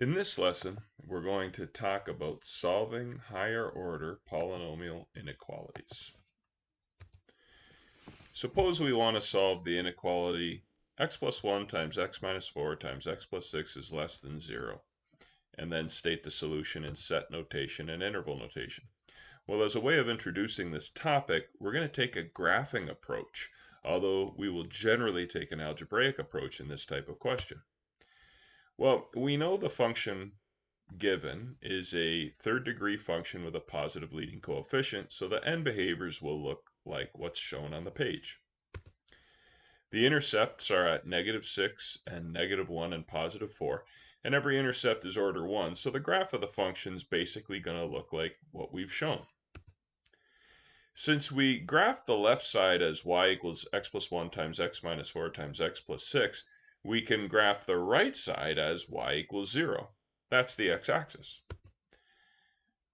In this lesson, we're going to talk about solving higher order polynomial inequalities. Suppose we want to solve the inequality x plus 1 times x minus 4 times x plus 6 is less than 0, and then state the solution in set notation and interval notation. Well, as a way of introducing this topic, we're going to take a graphing approach, although we will generally take an algebraic approach in this type of question. Well, we know the function given is a third degree function with a positive leading coefficient, so the end behaviors will look like what's shown on the page. The intercepts are at -6 and -1 and +4, and every intercept is order 1, so the graph of the function is basically going to look like what we've shown. Since we graph the left side as y equals x plus 1 times x minus 4 times x plus 6, we can graph the right side as y equals 0. That's the x-axis.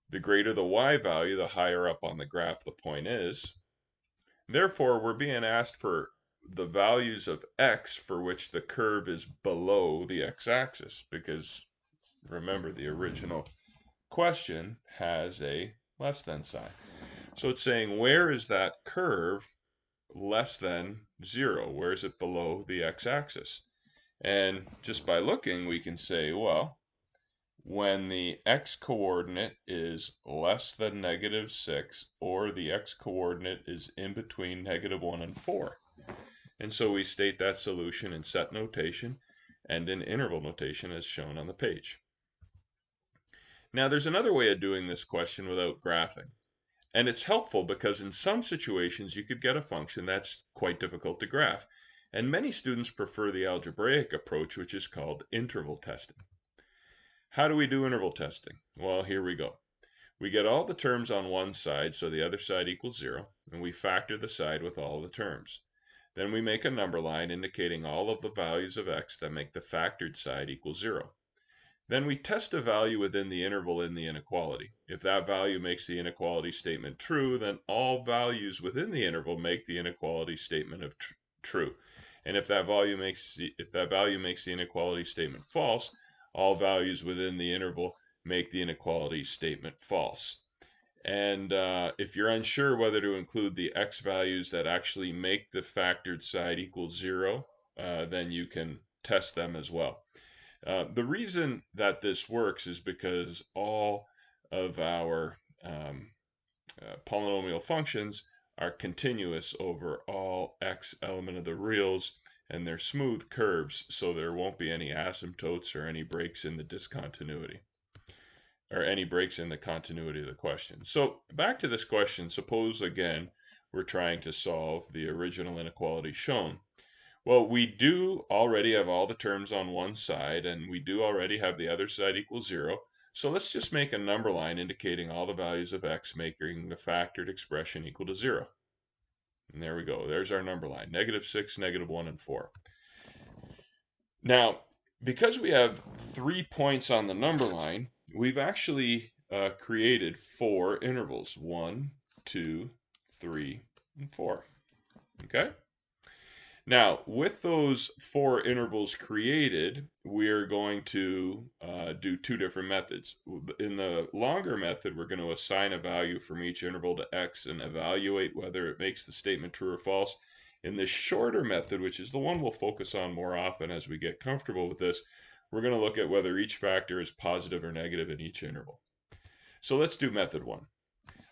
The greater the y value, the higher up on the graph the point is. Therefore, we're being asked for the values of x for which the curve is below the x-axis, because remember the original question has a less than sign. So it's saying, where is that curve less than 0? Where is it below the x-axis? And just by looking, we can say, well, when the x-coordinate is less than -6, or the x-coordinate is in between -1 and 4. And so we state that solution in set notation and in interval notation as shown on the page. Now there's another way of doing this question without graphing. And it's helpful because in some situations you could get a function that's quite difficult to graph. And many students prefer the algebraic approach, which is called interval testing. How do we do interval testing? Well, here we go. We get all the terms on one side, so the other side equals 0, and we factor the side with all the terms. Then we make a number line indicating all of the values of x that make the factored side equal 0. Then we test a value within the interval in the inequality. If that value makes the inequality statement true, then all values within the interval make the inequality statement of true. And if that value makes the inequality statement false, all values within the interval make the inequality statement false. And if you're unsure whether to include the x values that actually make the factored side equal 0, then you can test them as well. The reason that this works is because all of our polynomial functions are continuous over all x element of the reals, and they're smooth curves, so there won't be any asymptotes or any breaks in the discontinuity, or any breaks in the continuity of the question. So back to this question, suppose again we're trying to solve the original inequality shown. Well, we do already have all the terms on one side, and we do already have the other side equal 0. So let's just make a number line indicating all the values of x, making the factored expression equal to 0. And there we go. There's our number line, -6, -1, and 4. Now, because we have 3 points on the number line, we've actually created 4 intervals, 1, 2, 3, and 4. Okay? Now, with those 4 intervals created, we're going to do 2 different methods. In the longer method, we're going to assign a value from each interval to x and evaluate whether it makes the statement true or false. In the shorter method, which is the one we'll focus on more often as we get comfortable with this, we're going to look at whether each factor is positive or negative in each interval. So let's do method 1.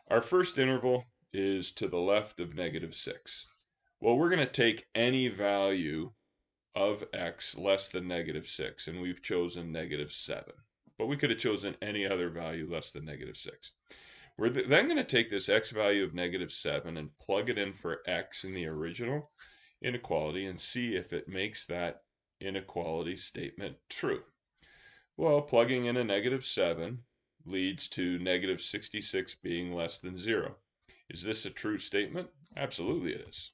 Our first interval is to the left of -6. Well, we're going to take any value of x less than -6, and we've chosen -7. But we could have chosen any other value less than -6. We're then going to take this x value of -7 and plug it in for x in the original inequality and see if it makes that inequality statement true. Well, plugging in a -7 leads to -66 being less than 0. Is this a true statement? Absolutely it is.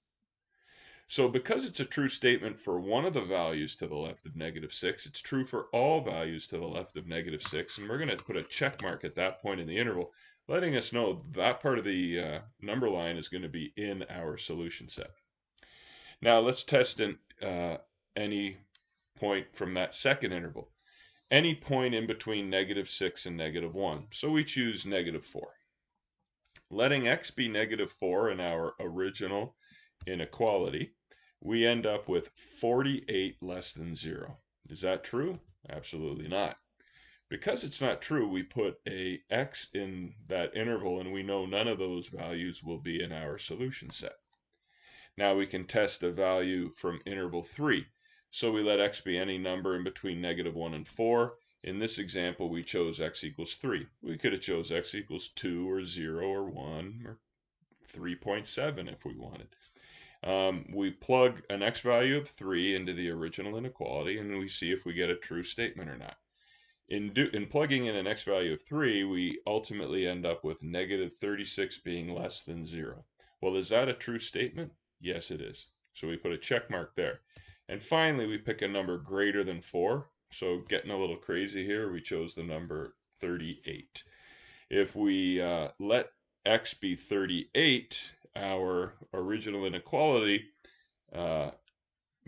So because it's a true statement for one of the values to the left of -6, it's true for all values to the left of -6, and we're going to put a check mark at that point in the interval, letting us know that part of the number line is going to be in our solution set. Now let's test any point from that second interval. any point in between -6 and -1. So we choose -4. Letting x be -4 in our original inequality, we end up with 48 less than 0. Is that true? Absolutely not. Because it's not true, we put a x in that interval, and we know none of those values will be in our solution set. Now we can test a value from interval 3. So we let x be any number in between -1 and 4. In this example, we chose x equals 3. We could have chose x equals 2 or 0 or 1 or 3.7 if we wanted. We plug an x value of 3 into the original inequality, and we see if we get a true statement or not. In plugging in an x value of 3, we ultimately end up with -36 being less than 0. Well, is that a true statement? Yes, it is. So we put a check mark there. And finally, we pick a number greater than 4. So getting a little crazy here, we chose the number 38. If we let x be 38, our original inequality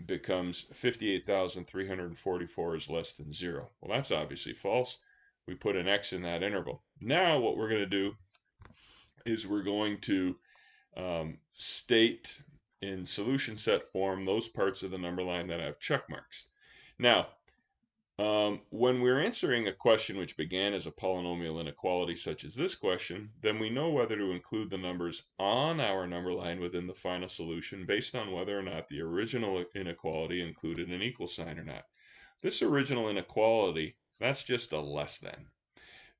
becomes 58,344 is less than 0. Well, that's obviously false. We put an x in that interval. Now what we're going to do is we're going to state in solution set form those parts of the number line that have check marks. Now, when we're answering a question which began as a polynomial inequality such as this question, then we know whether to include the numbers on our number line within the final solution based on whether or not the original inequality included an equal sign or not. This original inequality, that's just a less than.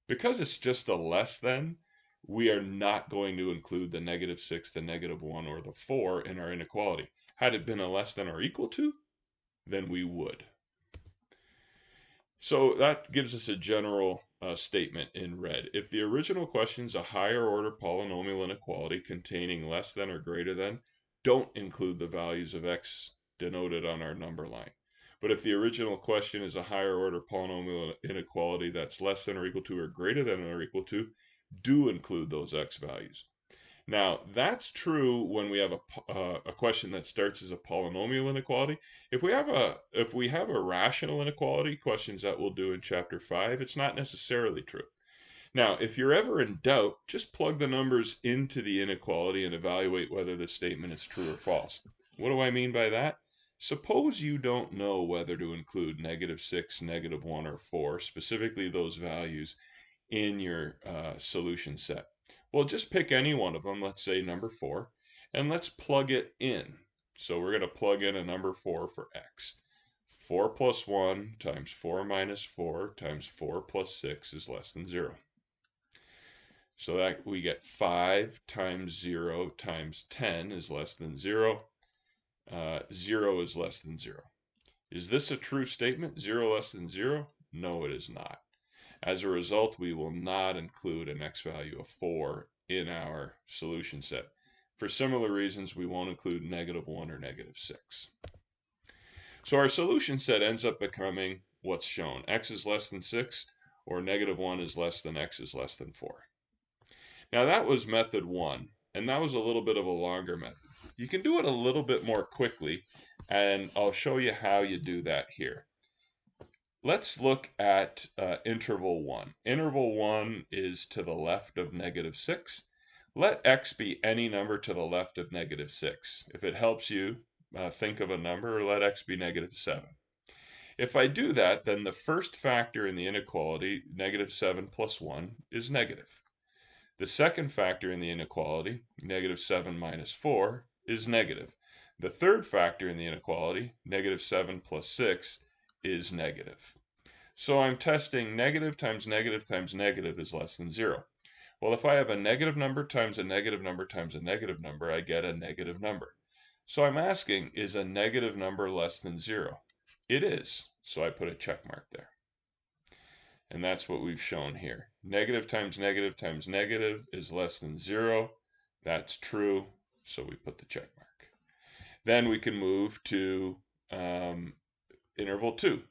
Because it's just a less than, we are not going to include the -6, the -1, or the 4 in our inequality. Had it been a less than or equal to, then we would. So that gives us a general statement in red. If the original question is a higher order polynomial inequality containing less than or greater than, don't include the values of x denoted on our number line. But if the original question is a higher order polynomial inequality that's less than or equal to or greater than or equal to, do include those x values. Now, that's true when we have a question that starts as a polynomial inequality. If we have a rational inequality, questions that we'll do in Chapter 5, it's not necessarily true. Now, if you're ever in doubt, just plug the numbers into the inequality and evaluate whether the statement is true or false. What do I mean by that? Suppose you don't know whether to include -6, -1, or 4, specifically those values, in your solution set. Well, just pick any one of them, let's say number 4, and let's plug it in. So we're going to plug in a number 4 for x. 4 plus 1 times 4 minus 4 times 4 plus 6 is less than 0. So that we get 5 times 0 times 10 is less than 0. 0 is less than 0. Is this a true statement? 0 less than 0? No, it is not. As a result, we will not include an x value of 4 in our solution set. For similar reasons, we won't include -1 or -6. So our solution set ends up becoming what's shown. X is less than 6, or -1 is less than x is less than 4. Now that was method 1, and that was a little bit of a longer method. You can do it a little bit more quickly, and I'll show you how you do that here. Let's look at interval 1. Interval 1 is to the left of -6. Let x be any number to the left of -6. If it helps you think of a number, let x be -7. If I do that, then the first factor in the inequality, -7 plus 1, is negative. The second factor in the inequality, -7 minus 4, is negative. The third factor in the inequality, -7 plus 6, is negative. So I'm testing negative times negative times negative is less than 0. Well, if I have a negative number times a negative number times a negative number, I get a negative number. So I'm asking, is a negative number less than 0? It is, so I put a check mark there. And that's what we've shown here. Negative times negative times negative is less than 0. That's true, so we put the check mark. Then we can move to interval 2.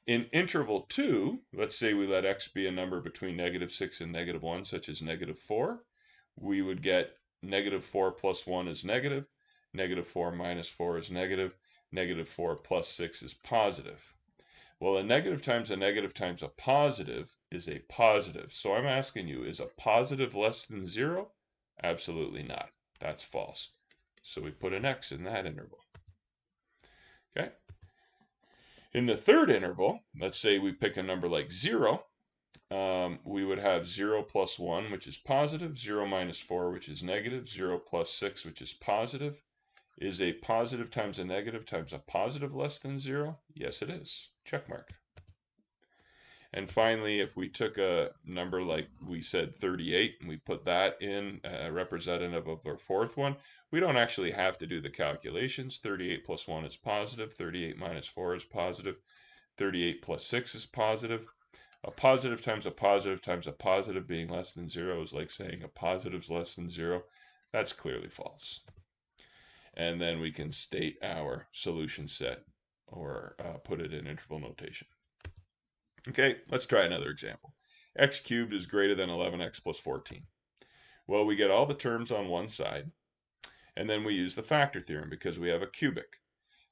In interval 2, let's say we let x be a number between -6 and -1, such as -4. We would get -4 plus 1 is negative, -4 minus 4 is negative, -4 plus 6 is positive. Well, a negative times a positive is a positive. So I'm asking you, is a positive less than 0? Absolutely not. That's false. So we put an X in that interval. Okay. In the third interval, let's say we pick a number like 0. We would have 0 plus 1, which is positive, 0 minus 4, which is negative, 0 plus 6, which is positive. Is a positive times a positive less than 0? Yes, it is. Check mark. And finally, if we took a number like we said 38 and we put that in representative of our fourth one, we don't actually have to do the calculations. 38 plus 1 is positive, 38 minus 4 is positive, 38 plus 6 is positive. A positive times a positive being less than 0 is like saying a positive is less than 0. That's clearly false. And then we can state our solution set or put it in interval notation. Okay, let's try another example. X cubed is greater than 11x plus 14. Well, we get all the terms on one side, and then we use the factor theorem because we have a cubic.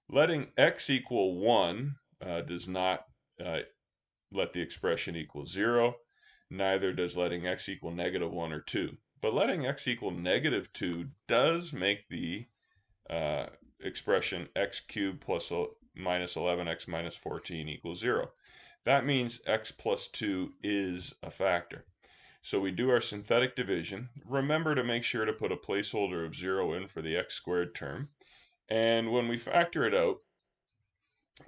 Letting x equal 1 does not let the expression equal 0. Neither does letting x equal negative 1 or 2. But letting x equal negative 2 does make the expression x cubed plus minus 11x minus 14 equals 0. That means x plus 2 is a factor. So we do our synthetic division. Remember to make sure to put a placeholder of 0 in for the x squared term. And when we factor it out,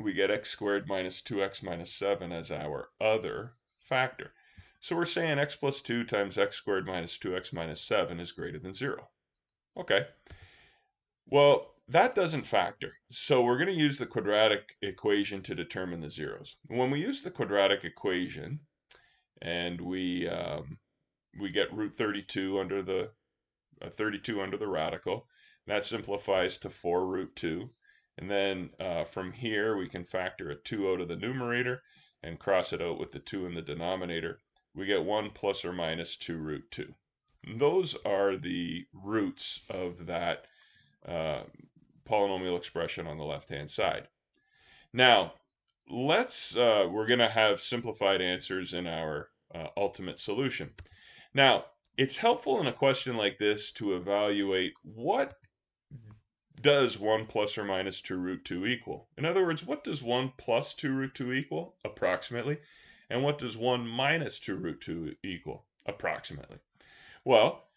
we get x squared minus 2x minus 7 as our other factor. So we're saying x plus 2 times x squared minus 2x minus 7 is greater than 0. Okay. Well, that doesn't factor. So we're going to use the quadratic equation to determine the zeros. When we use the quadratic equation and we get root 32 under the 32 under the radical, that simplifies to 4 root 2. And then from here, we can factor a 2 out of the numerator and cross it out with the 2 in the denominator. We get 1 plus or minus 2 root 2. Those are the roots of that polynomial expression on the left-hand side. Now, we're going to have simplified answers in our ultimate solution. Now, it's helpful in a question like this to evaluate what does 1 plus or minus 2 root 2 equal? In other words, what does 1 plus 2 root 2 equal, approximately? And what does 1 minus 2 root 2 equal, approximately? Well,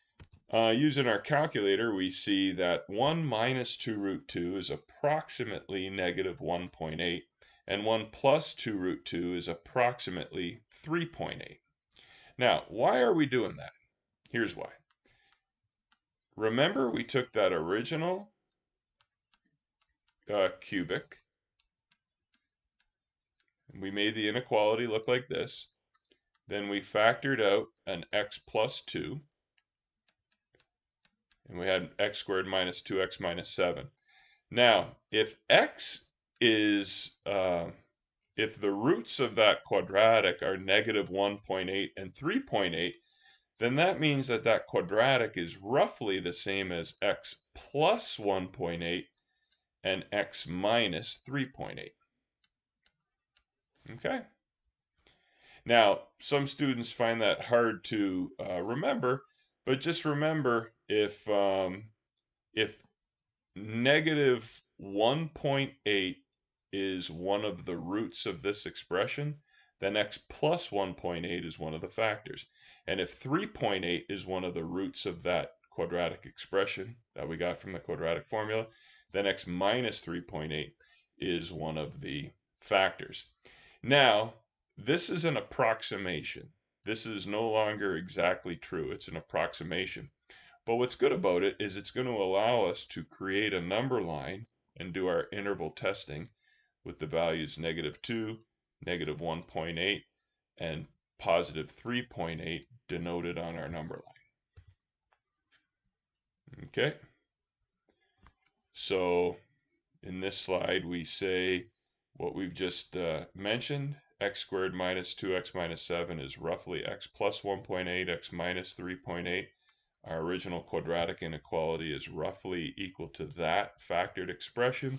using our calculator, we see that 1 minus 2 root 2 is approximately negative 1.8, and 1 plus 2 root 2 is approximately 3.8. Now, why are we doing that? Here's why. Remember, we took that original cubic, and we made the inequality look like this. Then we factored out an x plus 2, and we had x squared minus 2x minus 7. Now, if x is, if the roots of that quadratic are negative 1.8 and 3.8, then that means that that quadratic is roughly the same as x plus 1.8 and x minus 3.8. Okay? Now, some students find that hard to remember, but just remember if negative 1.8 is one of the roots of this expression, then x plus 1.8 is one of the factors. And if 3.8 is one of the roots of that quadratic expression that we got from the quadratic formula, then x minus 3.8 is one of the factors. Now, this is an approximation. This is no longer exactly true. It's an approximation. But what's good about it is it's going to allow us to create a number line and do our interval testing with the values negative 2, negative 1.8, and positive 3.8 denoted on our number line. Okay. So in this slide, we say what we've just mentioned. X squared minus 2x minus 7 is roughly x plus 1.8, x minus 3.8. Our original quadratic inequality is roughly equal to that factored expression.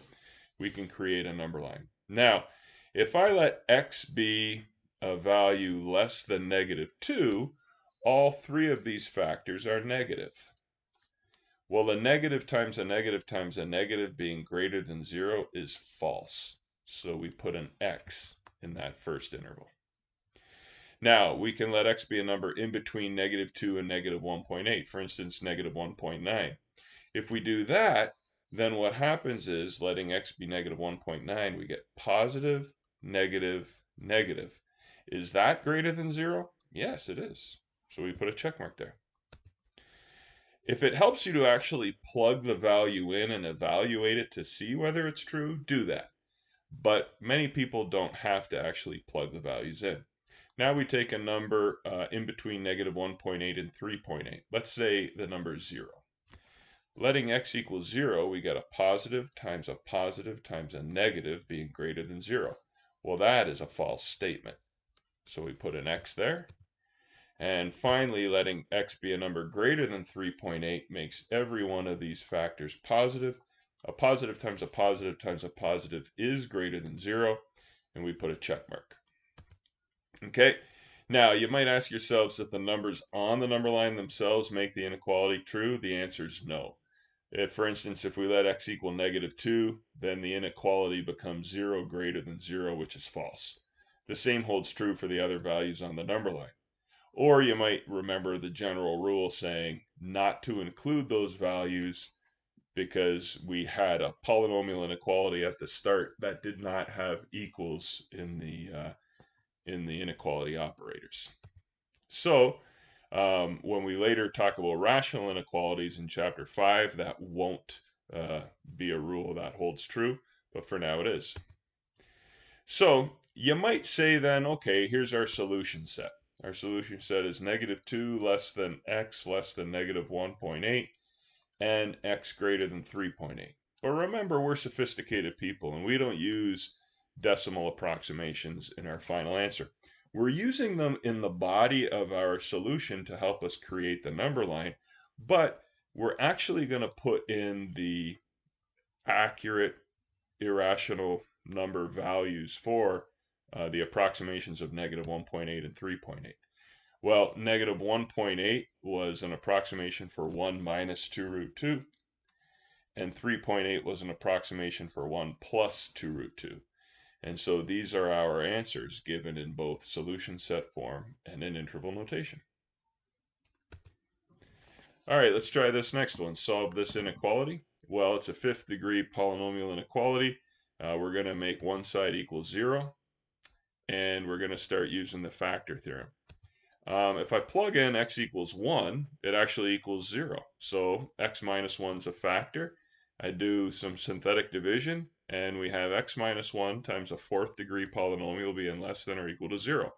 We can create a number line. Now, If I let x be a value less than -2, all three of these factors are negative. Well, a negative times a negative times a negative being greater than 0 is false. So we put an x in that first interval. Now, we can let x be a number in between -2 and -1.8, for instance, -1.9. If we do that, then what happens is, letting x be -1.9, we get positive, negative, negative. Is that greater than 0? Yes, it is. So we put a check mark there. If it helps you to actually plug the value in and evaluate it to see whether it's true, do that. But many people don't have to actually plug the values in. Now we take a number in between -1.8 and 3.8. Let's say the number is 0. Letting x equal 0, we get a positive times a negative being greater than 0. Well, that is a false statement. So we put an x there. And finally, letting x be a number greater than 3.8 makes every one of these factors positive. A positive times a positive times a positive is greater than 0, and we put a check mark. Okay, now you might ask yourselves if the numbers on the number line themselves make the inequality true. The answer is no. For instance, if we let x equal -2, then the inequality becomes 0 greater than 0, which is false. The same holds true for the other values on the number line. Or you might remember the general rule saying not to include those values because we had a polynomial inequality at the start that did not have equals in the inequality operators. So when we later talk about rational inequalities in Chapter 5, that won't be a rule that holds true, but for now it is. So you might say then, okay, here's our solution set. Our solution set is -2 less than x less than -1.8 and x greater than 3.8. But remember, we're sophisticated people and we don't use decimal approximations in our final answer. We're using them in the body of our solution to help us create the number line, but we're actually going to put in the accurate irrational number values for the approximations of -1.8 and 3.8. Well, -1.8 was an approximation for 1 minus 2 root 2, and 3.8 was an approximation for 1 plus 2 root 2. And so these are our answers given in both solution set form and in interval notation. All right, let's try this next one. Solve this inequality. Well, it's a 5th degree polynomial inequality. We're going to make one side equal 0, and we're going to start using the factor theorem. If I plug in x equals 1, it actually equals 0. So x minus 1 is a factor. I do some synthetic division, and we have x minus 1 times a 4th degree polynomial being less than or equal to 0.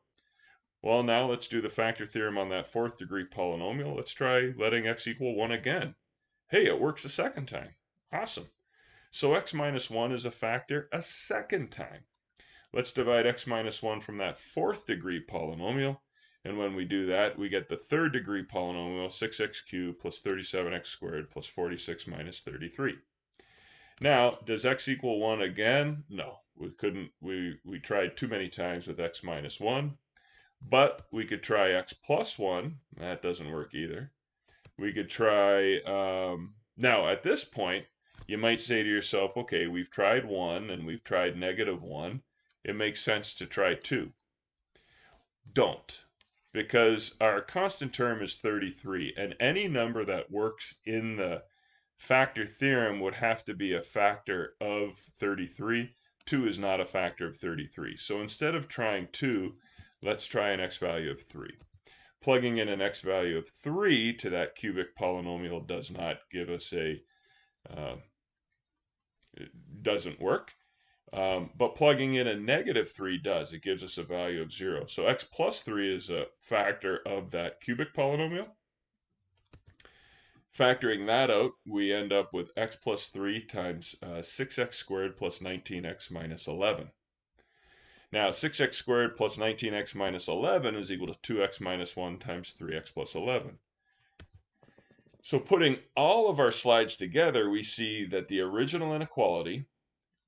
Well, now let's do the factor theorem on that 4th degree polynomial. Let's try letting x equal 1 again. Hey, it works a second time. Awesome. So x minus 1 is a factor a second time. Let's divide x minus 1 from that 4th degree polynomial. And when we do that, we get the 3rd degree polynomial, 6x cubed plus 37x squared plus 46 minus 33. Now, does x equal 1 again? No, we couldn't. We tried too many times with x minus 1. But we could try x plus 1. That doesn't work either. We could try, now at this point, you might say to yourself, okay, we've tried 1 and we've tried -1. It makes sense to try 2. Don't, because our constant term is 33, and any number that works in the factor theorem would have to be a factor of 33. 2 is not a factor of 33. So instead of trying 2, let's try an x value of 3. Plugging in an x value of 3 to that cubic polynomial does not give us a, it doesn't work. But plugging in a -3 does. It gives us a value of 0. So x plus 3 is a factor of that cubic polynomial. Factoring that out, we end up with x plus 3 times 6x squared plus 19x minus 11. Now, 6x squared plus 19x minus 11 is equal to 2x minus 1 times 3x plus 11. So putting all of our slides together, we see that the original inequality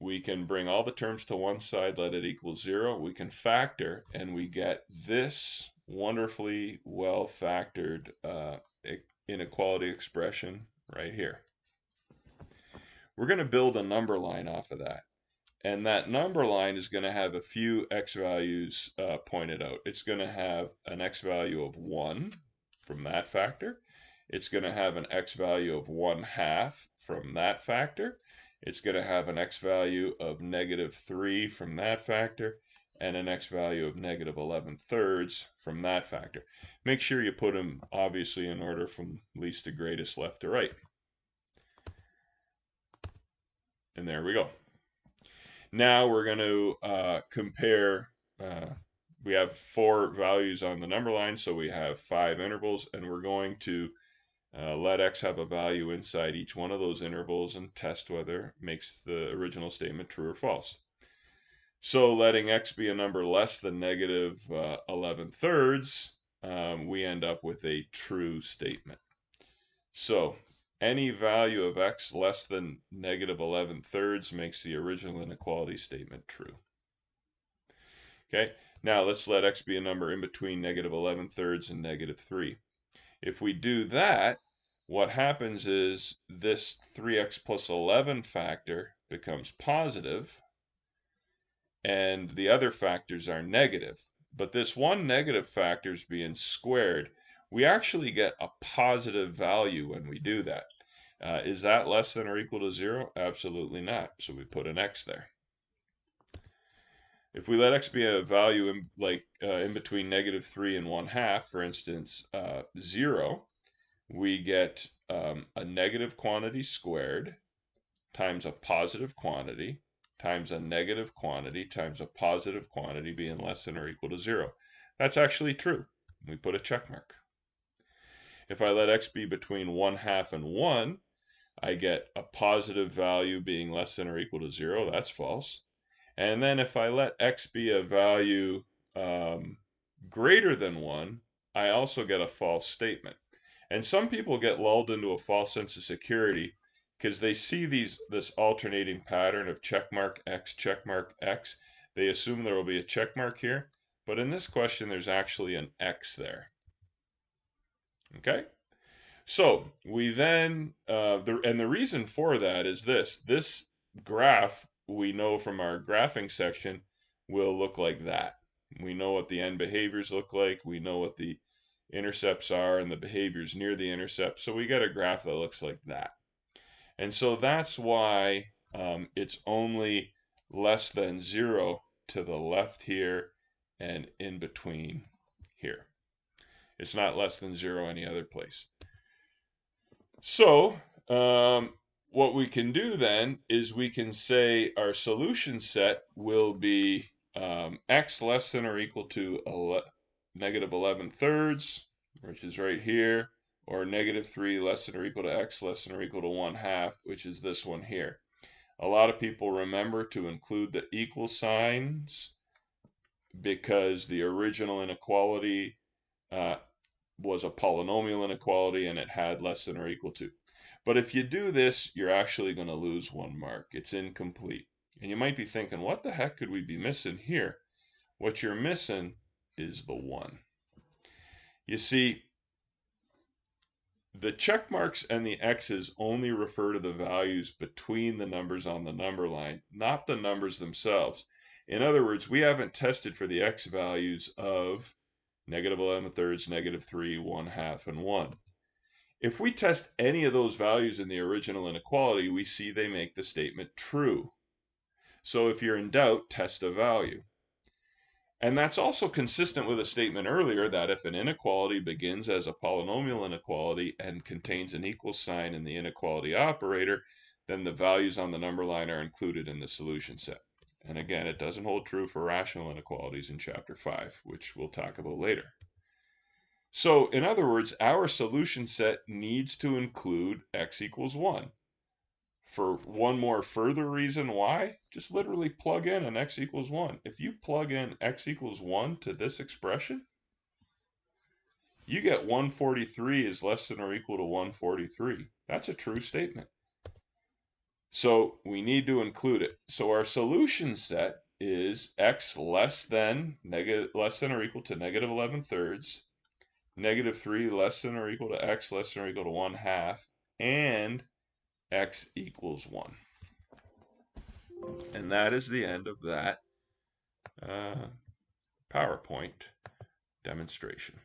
we can bring all the terms to one side, let it equal 0. We can factor, and we get this wonderfully well factored inequality expression right here. We're going to build a number line off of that. And that number line is going to have a few x values pointed out. It's going to have an x value of 1 from that factor. It's going to have an x value of 1/2 from that factor. It's going to have an x value of -3 from that factor, and an x value of -11/3 from that factor. Make sure you put them obviously in order from least to greatest, left to right. And there we go. Now we're going to compare. We have 4 values on the number line, so we have 5 intervals, and we're going to let x have a value inside each one of those intervals and test whether it makes the original statement true or false. So letting x be a number less than -11/3, we end up with a true statement. So any value of x less than -11/3 makes the original inequality statement true. Okay, now let's let x be a number in between -11/3 and -3. If we do that, what happens is this 3x plus 11 factor becomes positive, and the other factors are negative. But this one negative factor is being squared. We actually get a positive value when we do that. Is that less than or equal to 0? Absolutely not. So we put an x there. If we let x be a value in between -3 and 1/2, for instance, 0, we get a negative quantity squared times a positive quantity times a negative quantity times a positive quantity being less than or equal to 0. That's actually true. We put a check mark. If I let x be between 1/2 and 1, I get a positive value being less than or equal to 0. That's false. And then if I let x be a value greater than 1, I also get a false statement. And some people get lulled into a false sense of security because they see this alternating pattern of checkmark x. They assume there will be a check mark here, but in this question there's actually an x there. Okay? So we then, the reason for that is this graph, we know from our graphing section, will look like that. We know what the end behaviors look like. We know what the intercepts are and the behaviors near the intercept. So we get a graph that looks like that. And so that's why it's only less than 0 to the left here and in between here. It's not less than 0 any other place. So what we can do then is we can say our solution set will be x less than or equal to -11/3, which is right here, or -3 less than or equal to x less than or equal to 1/2, which is this one here. A lot of people remember to include the equal signs because the original inequality was a polynomial inequality and it had less than or equal to. But if you do this, you're actually going to lose 1 mark. It's incomplete. And you might be thinking, what the heck could we be missing here? What you're missing is the 1. You see, the check marks and the x's only refer to the values between the numbers on the number line, not the numbers themselves. In other words, we haven't tested for the x values of -11/3, -3, 1/2, and 1. If we test any of those values in the original inequality, we see they make the statement true. So if you're in doubt, test a value. And that's also consistent with a statement earlier that if an inequality begins as a polynomial inequality and contains an equal sign in the inequality operator, then the values on the number line are included in the solution set. And again, it doesn't hold true for rational inequalities in Chapter 5, which we'll talk about later. So, in other words, our solution set needs to include x equals 1. For one more further reason why, just literally plug in an x equals 1. If you plug in x equals 1 to this expression, you get 143 is less than or equal to 143. That's a true statement. So we need to include it. So our solution set is x less than or equal to negative 11 thirds, negative 3 less than or equal to x less than or equal to 1/2, and x equals 1. And that is the end of that PowerPoint demonstration.